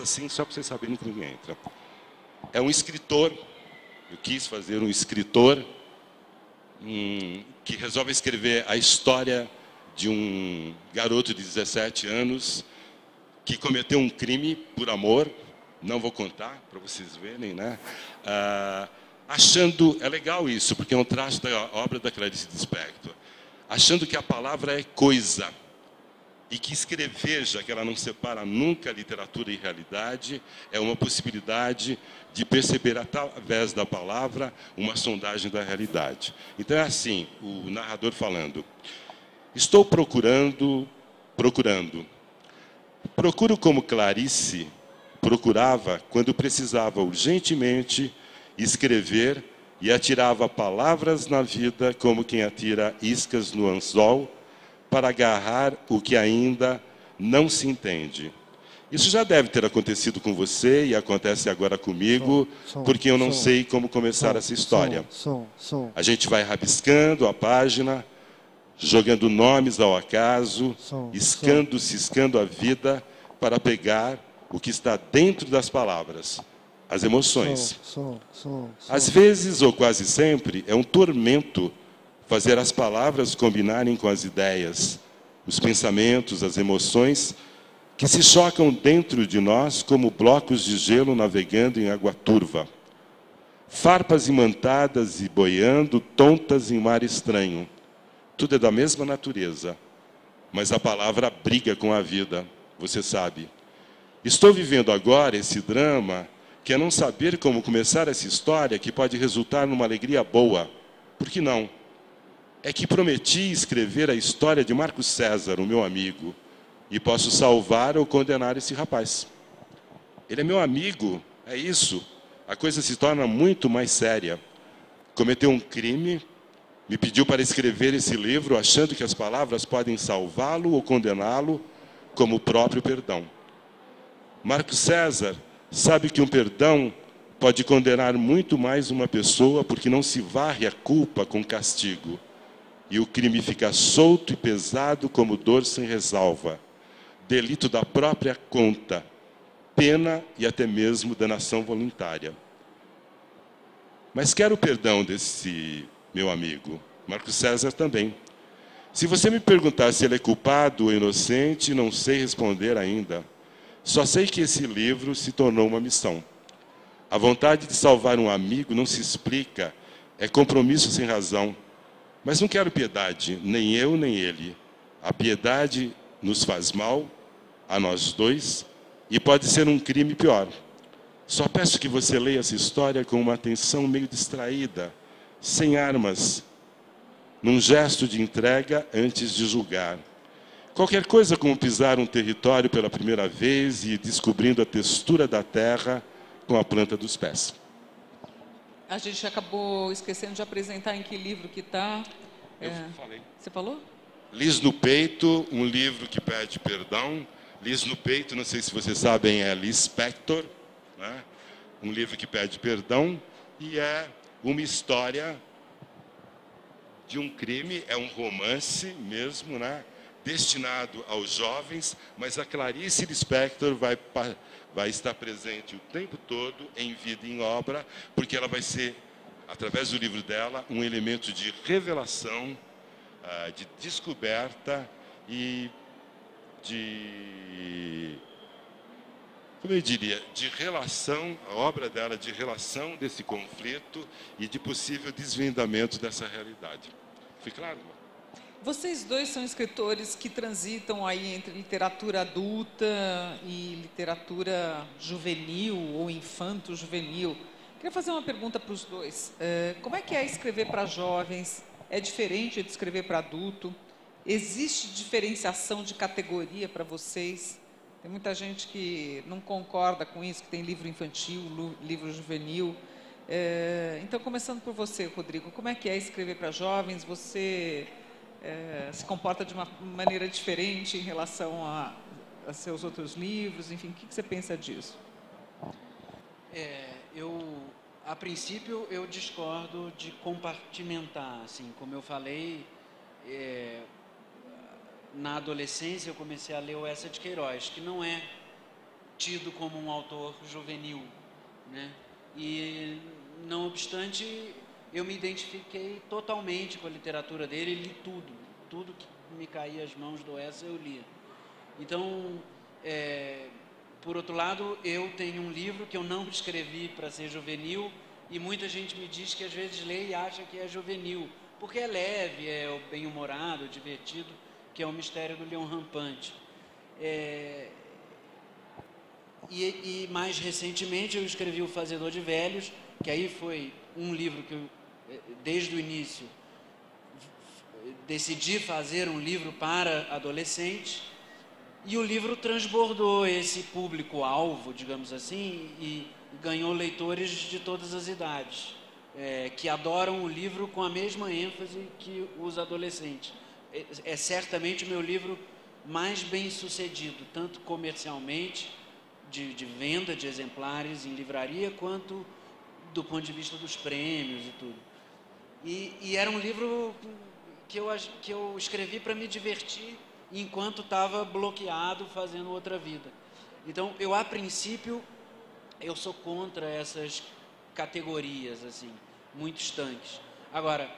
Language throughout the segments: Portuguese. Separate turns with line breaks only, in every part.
assim, só para vocês saberem que ninguém entra. É um escritor, eu quis fazer um escritor que resolve escrever a história de um garoto de 17 anos que cometeu um crime por amor, não vou contar para vocês verem, né? Achando, é legal isso, porque é um traço da obra da Clarice Lispector, achando que a palavra é coisa, e que escrever, já que ela não separa nunca literatura e realidade, é uma possibilidade de perceber, através da palavra, uma sondagem da realidade. Então, é assim, o narrador falando: estou procurando. Procuro como Clarice procurava quando precisava urgentemente escrever e atirava palavras na vida como quem atira iscas no anzol, para agarrar o que ainda não se entende. Isso já deve ter acontecido com você e acontece agora comigo, porque eu não sei como começar essa história. A gente vai rabiscando a página, jogando nomes ao acaso, ciscando a vida para pegar o que está dentro das palavras, as emoções. Às vezes, ou quase sempre, é um tormento fazer as palavras combinarem com as ideias, os pensamentos, as emoções, que se chocam dentro de nós como blocos de gelo navegando em água turva. Farpas imantadas e boiando, tontas em mar estranho. Tudo é da mesma natureza, mas a palavra briga com a vida, você sabe. Estou vivendo agora esse drama, que é não saber como começar essa história, que pode resultar numa alegria boa. Por que não? É que prometi escrever a história de Marco César, o meu amigo, e posso salvar ou condenar esse rapaz. Ele é meu amigo, é isso. A coisa se torna muito mais séria. Cometeu um crime, me pediu para escrever esse livro, achando que as palavras podem salvá-lo ou condená-lo, como o próprio perdão. Marco César sabe que um perdão pode condenar muito mais uma pessoa, porque não se varre a culpa com castigo. E o crime fica solto e pesado como dor sem ressalva. Delito da própria conta, pena e até mesmo danação voluntária. Mas quero o perdão desse meu amigo, Marco César também. Se você me perguntar se ele é culpado ou inocente, não sei responder ainda. Só sei que esse livro se tornou uma missão. A vontade de salvar um amigo não se explica, é compromisso sem razão. Mas não quero piedade, nem eu nem ele. A piedade nos faz mal, a nós dois, e pode ser um crime pior. Só peço que você leia essa história com uma atenção meio distraída, sem armas, num gesto de entrega antes de julgar. Qualquer coisa como pisar um território pela primeira vez e descobrindo a textura da terra com a planta dos pés.
A gente acabou esquecendo de apresentar em que livro que está.
Eu falei.
Você falou?
Lis no Peito, um livro que pede perdão. Lis no Peito, não sei se vocês sabem, é Lispector, né? Um livro que pede perdão, e é uma história de um crime, é um romance mesmo, né? Destinado aos jovens, mas a Clarice Lispector vai estar presente o tempo todo, em vida e em obra, porque ela vai ser, através do livro dela, um elemento de revelação, de descoberta e de, como eu diria, de relação, a obra dela de relação desse conflito e de possível desvendamento dessa realidade. Foi claro?
Vocês dois são escritores que transitam aí entre literatura adulta e literatura juvenil ou infanto-juvenil. Queria fazer uma pergunta para os dois. Como é que é escrever para jovens? É diferente de escrever para adulto? Existe diferenciação de categoria para vocês? Tem muita gente que não concorda com isso, que tem livro infantil, livro juvenil. Então, começando por você, Rodrigo, como é que é escrever para jovens? Você se comporta de uma maneira diferente em relação a seus outros livros? Enfim, o que você pensa disso?
A princípio, eu discordo de compartimentar. Assim, como eu falei, na adolescência eu comecei a ler o Eça de Queiroz, que não é tido como um autor juvenil, né? E, não obstante, eu me identifiquei totalmente com a literatura dele e li tudo que me caía às mãos do Essa eu lia. Então, por outro lado, eu tenho um livro que eu não escrevi para ser juvenil e muita gente me diz que às vezes lê e acha que é juvenil, porque é leve, é bem-humorado, divertido, que é O Mistério do Leão Rampante. E mais recentemente eu escrevi O Fazedor de Velhos, que aí foi um livro que eu, desde o início, decidi fazer um livro para adolescentes, e o livro transbordou esse público-alvo, digamos assim, e ganhou leitores de todas as idades, que adoram o livro com a mesma ênfase que os adolescentes. É certamente o meu livro mais bem sucedido, tanto comercialmente, de venda de exemplares em livraria, quanto do ponto de vista dos prêmios e tudo. E era um livro que eu escrevi para me divertir enquanto estava bloqueado fazendo outra vida. Então, a princípio, eu sou contra essas categorias, assim, muito estanques. Agora,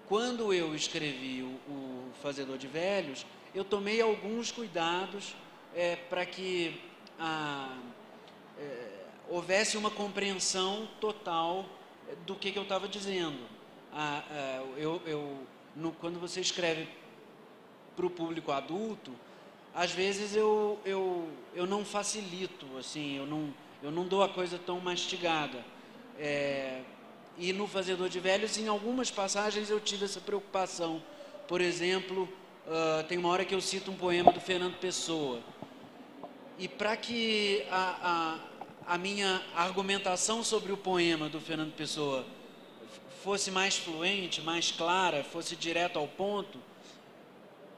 quando eu escrevi o Fazedor de Velhos, eu tomei alguns cuidados para que houvesse uma compreensão total do que eu estava dizendo. Quando você escreve para o público adulto, às vezes eu não facilito, assim, eu não dou a coisa tão mastigada. E no Fazedor de Velhos, em algumas passagens eu tive essa preocupação. Por exemplo, tem uma hora que eu cito um poema do Fernando Pessoa. E para que a minha argumentação sobre o poema do Fernando Pessoa fosse mais fluente, mais clara, fosse direto ao ponto,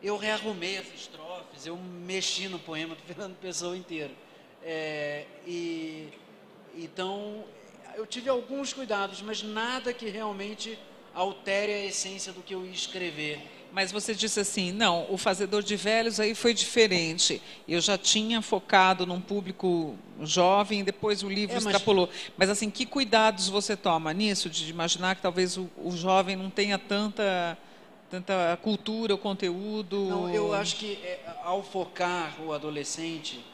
eu rearrumei as estrofes, eu mexi no poema do Fernando Pessoa inteiro. Então, eu tive alguns cuidados, mas nada que realmente altere a essência do que eu ia escrever.
Mas você disse assim, não, o Fazedor de Velhos aí foi diferente. Eu já tinha focado num público jovem, depois o livro extrapolou. Mas assim, que cuidados você toma nisso, de imaginar que talvez o jovem não tenha tanta cultura, o conteúdo?
Não, eu acho que ao focar o adolescente,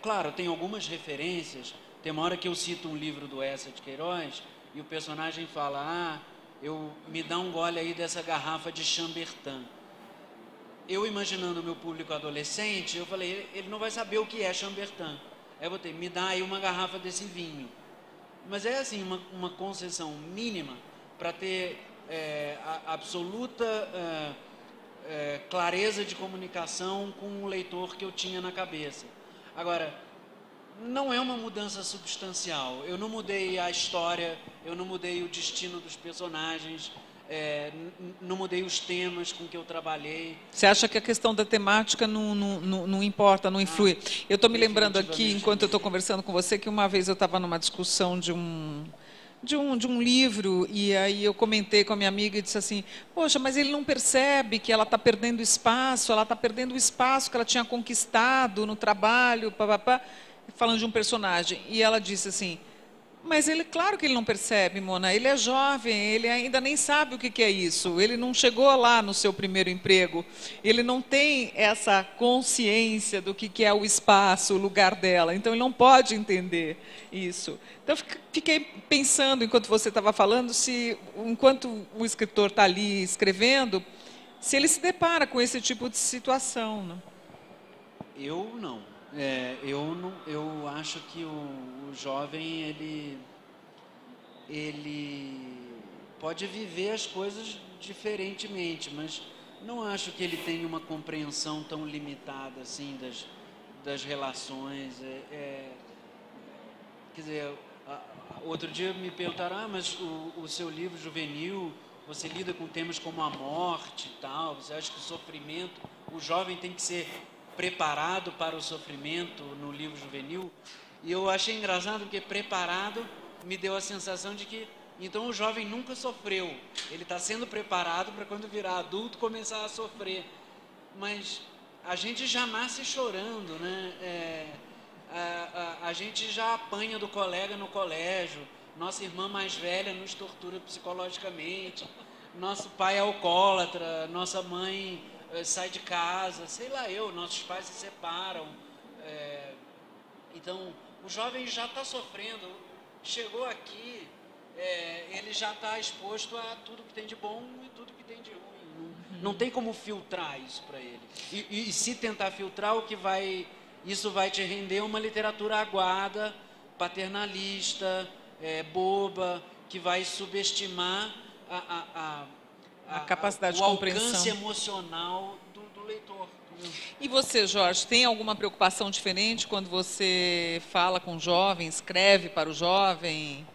claro, tem algumas referências. Tem uma hora que eu cito um livro do Eça de Queiroz e o personagem fala, me dá um gole aí dessa garrafa de Chambertin. Eu imaginando o meu público adolescente, eu falei, ele não vai saber o que é Chambertin. Aí eu botei, me dá aí uma garrafa desse vinho. Mas é assim, uma concessão mínima para ter a absoluta clareza de comunicação com o leitor que eu tinha na cabeça. Agora, não é uma mudança substancial. Eu não mudei a história, eu não mudei o destino dos personagens, não mudei os temas com que eu trabalhei.
Você acha que a questão da temática não importa, não influi? Eu estou me lembrando aqui, enquanto eu estou conversando com você, que uma vez eu estava numa discussão de um livro, e aí eu comentei com a minha amiga e disse assim, poxa, mas ele não percebe que ela está perdendo espaço, ela está perdendo o espaço que ela tinha conquistado no trabalho, papapá, falando de um personagem. E ela disse assim, mas ele, claro que ele não percebe, Mona, ele é jovem, ele ainda nem sabe o que é isso, ele não chegou lá no seu primeiro emprego, ele não tem essa consciência do que é o espaço, o lugar dela, então ele não pode entender isso. Então, fiquei pensando, enquanto você estava falando, se, enquanto o escritor está ali escrevendo, se ele se depara com esse tipo de situação. Né?
Eu não. Eu acho que o jovem, ele pode viver as coisas diferentemente, mas não acho que ele tenha uma compreensão tão limitada assim das relações. Quer dizer, outro dia me perguntaram, mas o seu livro juvenil, você lida com temas como a morte e tal, você acha que o sofrimento, o jovem tem que ser preparado para o sofrimento no livro juvenil? E eu achei engraçado porque preparado me deu a sensação de que então o jovem nunca sofreu, ele está sendo preparado para quando virar adulto começar a sofrer, mas a gente já nasce chorando, né? A gente já apanha do colega no colégio, nossa irmã mais velha nos tortura psicologicamente, nosso pai é alcoólatra, nossa mãe sai de casa, sei lá nossos pais se separam. Então, o jovem já está sofrendo, chegou aqui, ele já está exposto a tudo que tem de bom e tudo que tem de ruim. Não tem como filtrar isso para ele. E se tentar filtrar, isso vai te render uma literatura aguada, paternalista, boba, que vai subestimar
a capacidade de
o
compreensão,
alcance emocional do leitor.
E você, Jorge, tem alguma preocupação diferente quando você fala com o jovem, escreve para o jovem?